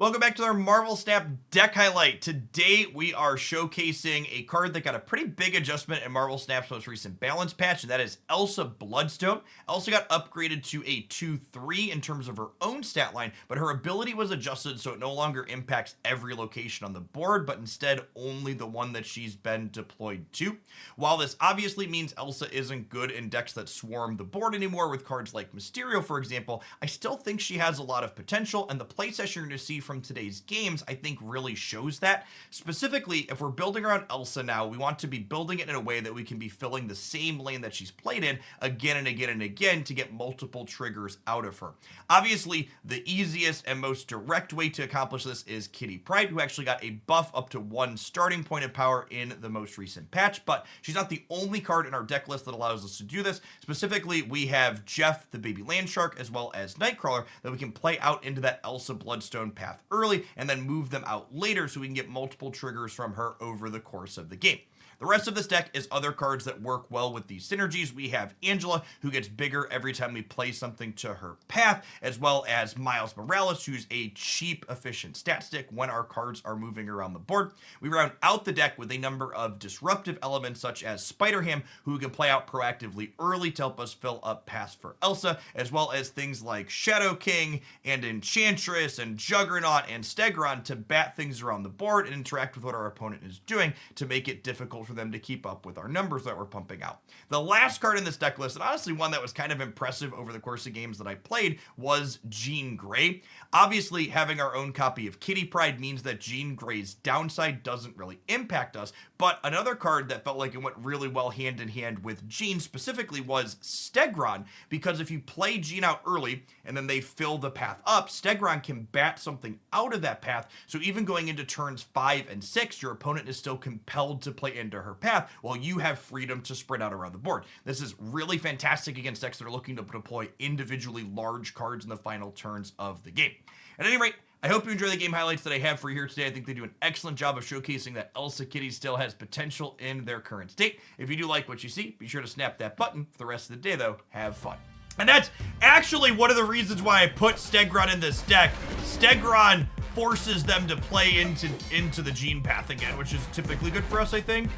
Welcome back to our Marvel Snap deck highlight. Today we are showcasing a card that got a pretty big adjustment in Marvel Snap's most recent balance patch, and that is Elsa Bloodstone. Elsa got upgraded to a 2/3 in terms of her own stat line, but her ability was adjusted so it no longer impacts every location on the board, but instead only the one that she's been deployed to. While this obviously means Elsa isn't good in decks that swarm the board anymore with cards like Mysterio, for example, I still think she has a lot of potential, and the playtest you're going to see from today's games, I think, really shows that. Specifically, if we're building around Elsa now, we want to be building it in a way that we can be filling the same lane that she's played in again and again and again to get multiple triggers out of her. Obviously, the easiest and most direct way to accomplish this is Kitty Pryde, who actually got a buff up to 1 starting point of power in the most recent patch, but she's not the only card in our deck list that allows us to do this. Specifically, we have Jeff, the baby land shark, as well as Nightcrawler that we can play out into that Elsa Bloodstone path early and then move them out later so we can get multiple triggers from her over the course of the game. The rest of this deck is other cards that work well with these synergies. We have Angela, who gets bigger every time we play something to her path, as well as Miles Morales, who's a cheap, efficient stat stick when our cards are moving around the board. We round out the deck with a number of disruptive elements, such as Spider-Ham, who we can play out proactively early to help us fill up paths for Elsa, as well as things like Shadow King and Enchantress and Juggernaut and Stegron to bat things around the board and interact with what our opponent is doing to make it difficult for them to keep up with our numbers that we're pumping out. The last card in this deck list, and honestly one that was kind of impressive over the course of games that I played, was Jean Grey. Obviously, having our own copy of Kitty Pryde means that Jean Grey's downside doesn't really impact us, but another card that felt like it went really well hand in hand with Jean specifically was Stegron, because if you play Jean out early and then they fill the path up, Stegron can bat something out of that path, so even going into turns 5 and 6, your opponent is still compelled to play into her path while you have freedom to spread out around the board. This is really fantastic against decks that are looking to deploy individually large cards in the final turns of the game. At any rate, I hope you enjoy the game highlights that I have for you here today. I think they do an excellent job of showcasing that Elsa Kitty still has potential in their current state. If you do like what you see, be sure to snap that button. For the rest of the day, though, have fun. And that's actually one of the reasons why I put Stegron in this deck. Stegron forces them to play into the Jean path again, which is typically good for us, I think.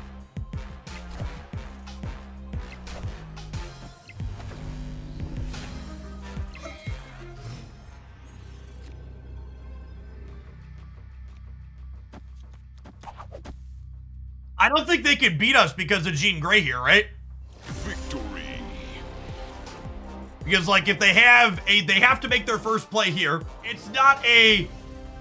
I don't think they could beat us because of Jean Grey here, right? Victory. Because like if they have to make their first play here. It's not a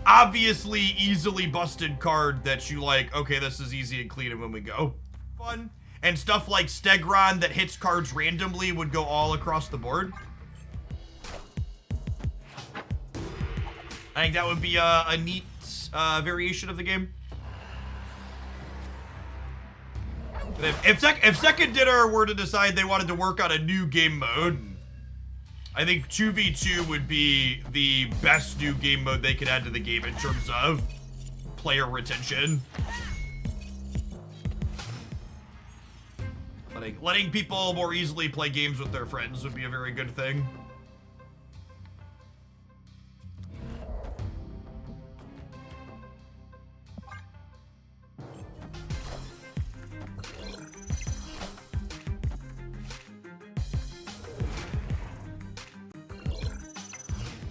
obviously easily busted card that you like, okay, this is easy and clean and when we go. Fun. And stuff like Stegron that hits cards randomly would go all across the board. I think that would be a neat variation of the game. If Second Dinner were to decide they wanted to work on a new game mode, I think 2v2 would be the best new game mode they could add to the game in terms of player retention. Letting people more easily play games with their friends would be a very good thing.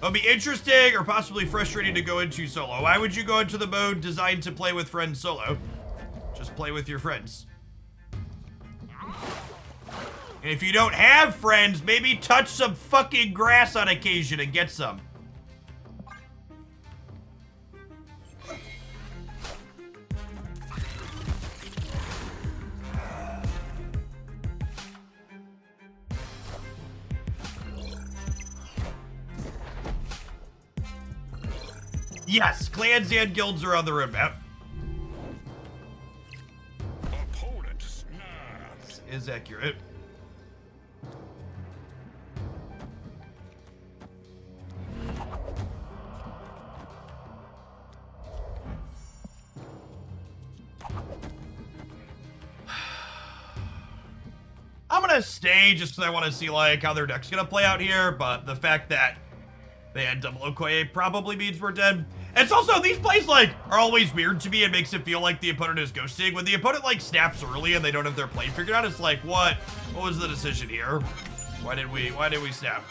It'll be interesting or possibly frustrating to go into solo. Why would you go into the mode designed to play with friends solo? Just play with your friends. And if you don't have friends, maybe touch some fucking grass on occasion and get some. Yes, clans and guilds are on the roadmap. Opponent snapped. Is accurate. I'm gonna stay just because I want to see like how their deck's gonna play out here, but the fact that they had double Okoye probably means we're dead. It's also, these plays, like, are always weird to me. It makes it feel like the opponent is ghosting. When the opponent, like, snaps early and they don't have their play figured out, it's like, what was the decision here? Why did we snap?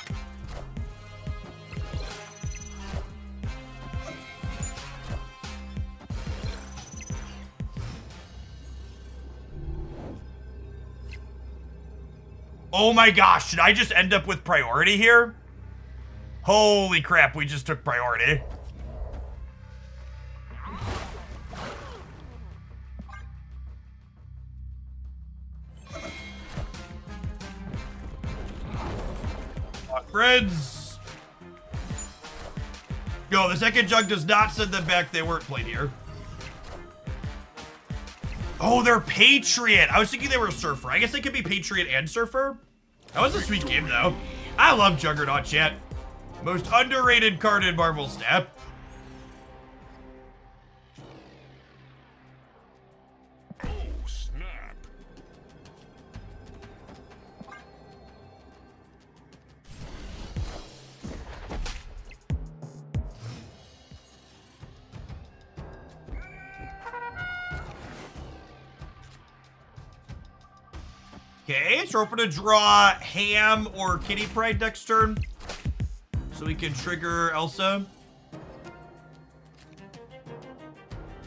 Oh my gosh, should I just end up with priority here? Holy crap, we just took priority. Friends. Yo, the second jug does not send them back. They weren't played here. Oh, they're Patriot. I was thinking they were Surfer. I guess they could be Patriot and Surfer. That was a sweet game, though. I love Juggernaut, chat. Most underrated card in Marvel Snap. Oh, snap. Okay, so we're hoping to draw Ham or Kitty Pryde next turn. So we can trigger Elsa.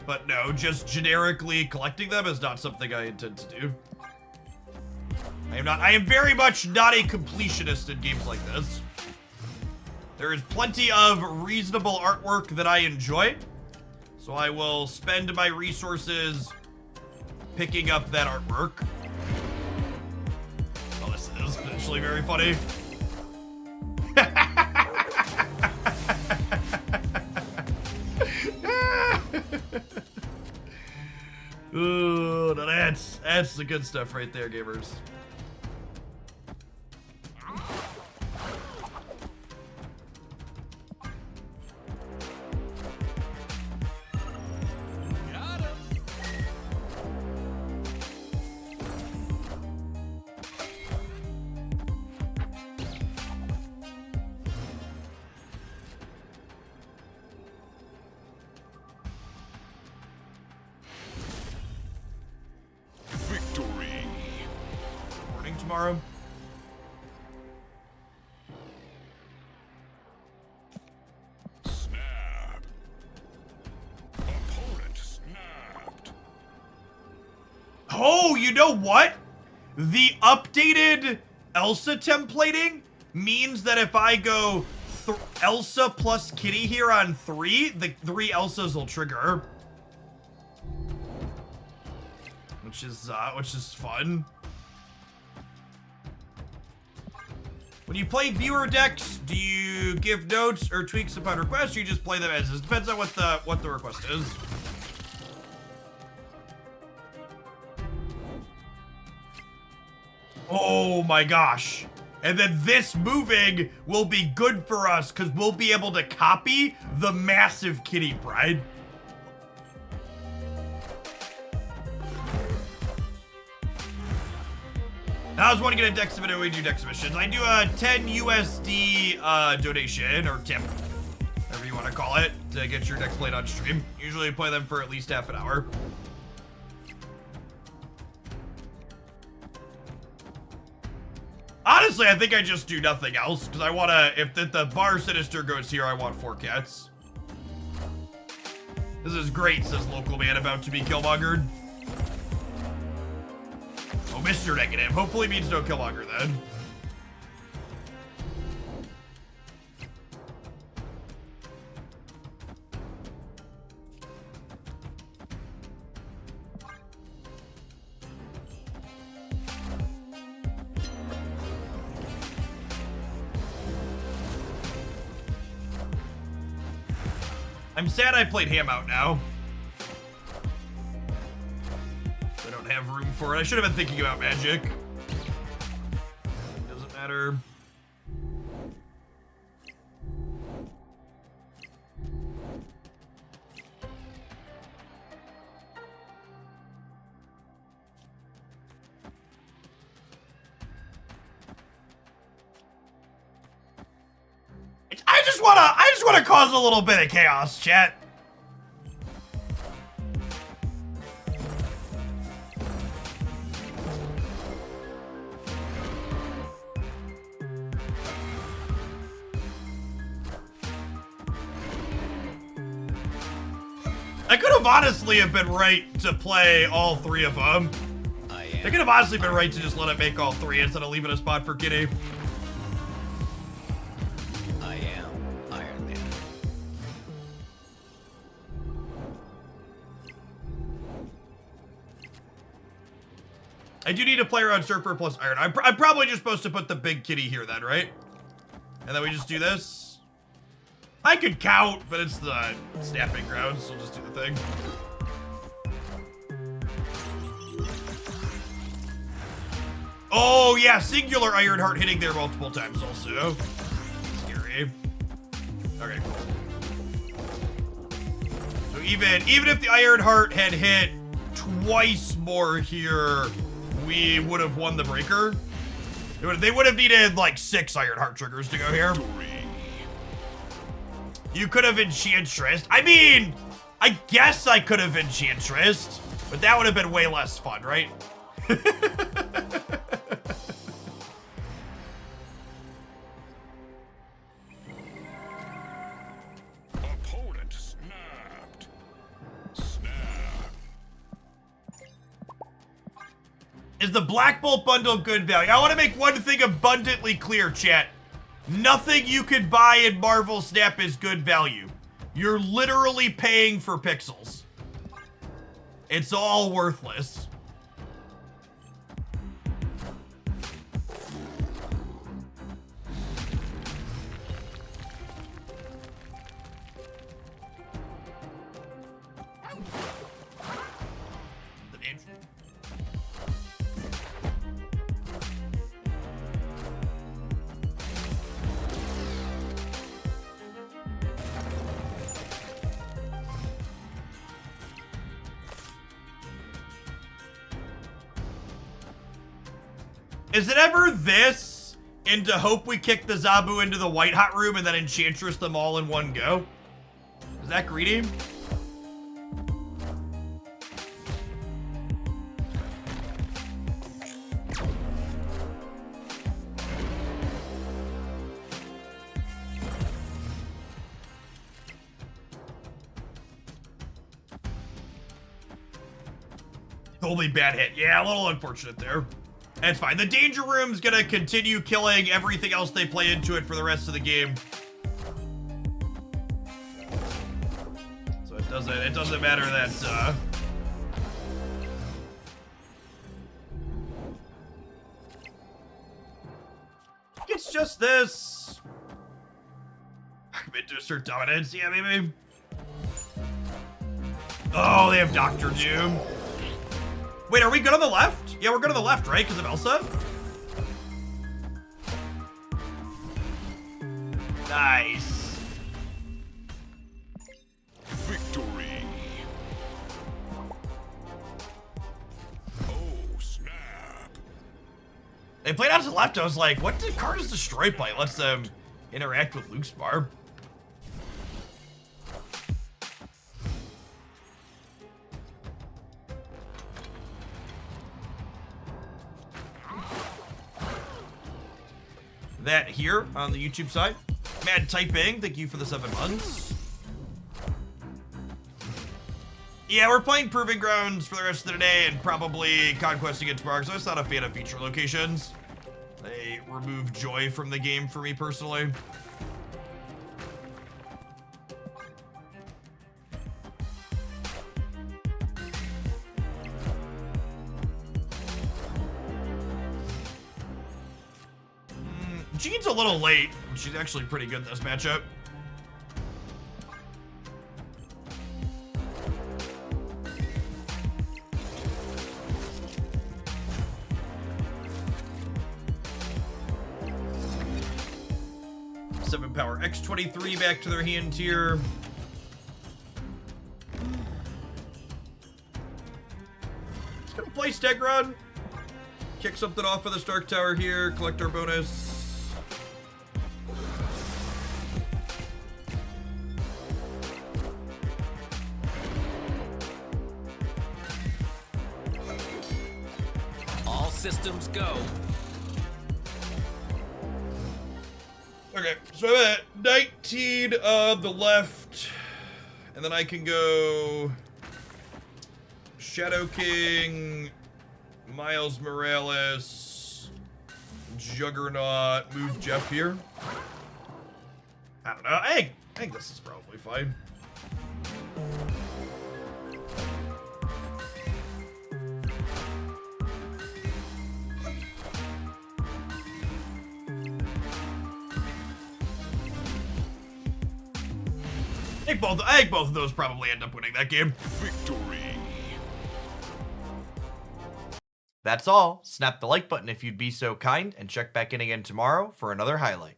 But no, just generically collecting them is not something I intend to do. I am very much not a completionist in games like this. There is plenty of reasonable artwork that I enjoy. So I will spend my resources picking up that artwork. Oh, this is potentially very funny. Ooh, now that's the good stuff right there, gamers. Victory. Morning tomorrow. Snap. Opponent snapped. Oh, you know what? The updated Elsa templating means that if I go Elsa plus Kitty here on 3, the 3 Elsas will trigger. Which is fun. When you play viewer decks, do you give notes or tweaks upon request, or you just play them as is? Depends on what the request is. Oh my gosh. And then this moving will be good for us because we'll be able to copy the massive Kitty Pryde. I was wanting to get a deck submission. We do deck submissions. I do a 10 USD donation or tip, whatever you want to call it, to get your deck played on stream. Usually play them for at least half an hour. Honestly, I think I just do nothing else because I want to. If the bar Sinister goes here, I want 4 cats. This is great, says local man about to be Killmongered. Oh, Mr. Negative. Hopefully means no Killmonger then. I'm sad I played Ham out now. I don't have room for it. I should have been thinking about Magic. Doesn't matter. I just wanna cause a little bit of chaos, chat. I could have honestly have been right to play all three of them. I could have honestly been right to just let it make all three instead of leaving a spot for Kitty. I am Iron Man. I do need a player on Surfer plus Iron. I'm probably just supposed to put the big kitty here then, right? And then we just do this. I could count, but it's the snapping ground, so we'll just do the thing. Oh yeah, singular Ironheart hitting there multiple times also. Scary. Okay, cool. So even if the Ironheart had hit twice more here, we would have won the breaker. They would have needed like 6 Ironheart triggers to go here. You could have Enchantress. I mean, I guess I could have Enchantress, but that would have been way less fun, right? Opponent snapped. Snap. Is the Black Bolt bundle good value? I want to make one thing abundantly clear, chat. Nothing you could buy in Marvel Snap is good value. You're literally paying for pixels. It's all worthless. Is it ever this, and to hope we kick the Zabu into the White Hot Room and then Enchantress them all in one go? Is that greedy? Only bad hit. Yeah, a little unfortunate there. That's fine. The Danger Room's gonna continue killing everything else they play into it for the rest of the game. So it doesn't matter that it's just this. Commit to assert dominance, yeah, maybe. Oh, they have Doctor Doom. Wait, are we good on the left? Yeah, we're good on the left, right? Because of Elsa? Nice. Victory. Oh, snap. They played out to the left. I was like, what did card is destroyed by? Lets them interact with Luke's barb. That here on the YouTube side. Mad Typing, thank you for the 7 months. Yeah, we're playing Proving Grounds for the rest of the day and probably Conquest against Marks. I was not a fan of feature locations. They remove joy from the game for me personally. Jean's a little late. She's actually pretty good in this matchup. Seven power X23 back to their hand tier. It's gonna play Stegron. Kick something off of the Stark Tower here. Collect our bonus. Systems go. Okay, so I'm at 19 on the left And then I can go Shadow King, Miles Morales, Juggernaut, move Jeff here. I don't know. I think this is probably fine. I think both of those probably end up winning that game. Victory. That's all. Snap the like button if you'd be so kind, and check back in again tomorrow for another highlight.